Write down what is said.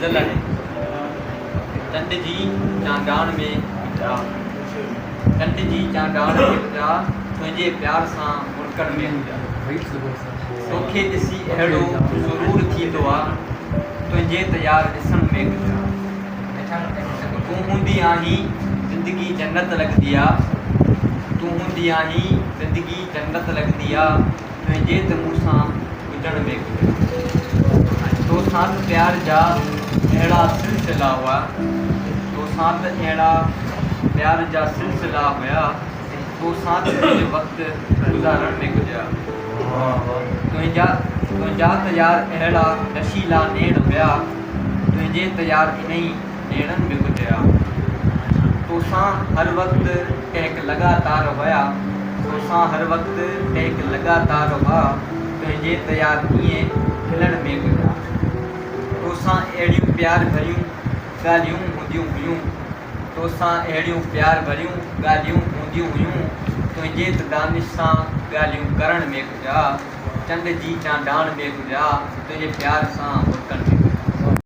गज़ल है। चंड जी चांडाण में जा, चंड जी चांडाण में जा, तुझे प्यार सां मुड़कण में जा। तोखे ॾिसी अहिड़ो सुरूर थींदो आहे, तुंहिंजे त यार ॾिसण में गुज़ा। तूं हूंदी आहीं ज़िंदगी जन्नत लॻंदी आहे, तूं हूंदी आहीं ज़िंदगी जन्नत लॻंदी आहे, तुंहिंजे त मूंसां गुज़रण में गुज़ा। तोसां त प्यार जा अहिड़ा सिलसिला हुआ, तोसां त अहिड़ा प्यार जा सिलसिला हुया, तोसां त कुझु वक़्तु गुज़ारण में गुज़रिया। तुंहिंजा त यार अहिड़ा नशीला नेण हुया, तुंहिंजे त यार इन्ही नेणनि में गुज़रिया। तोसां हर वक़्तु कंहिंखे लॻातार हुया, तोसां हर वक़्तु कंहिंखे लॻातार हुआ, तुंहिंजे त यार ईअं खिलण में गुज़रिया। तोसां अहिड़ियूं प्यार भरियूं ॻाल्हियूं हूंदियूं हुयूं, तोसां अहिड़ियूं प्यार भरियूं ॻाल्हियूं हूंदियूं हुयूं, तुंहिंजे त दानिश सां ॻाल्हियूं करण में गुज़रिया। चंड जी चांडाण में गुज़रिया, तुंहिंजे प्यार सां मुड़कण में गुज़रिया।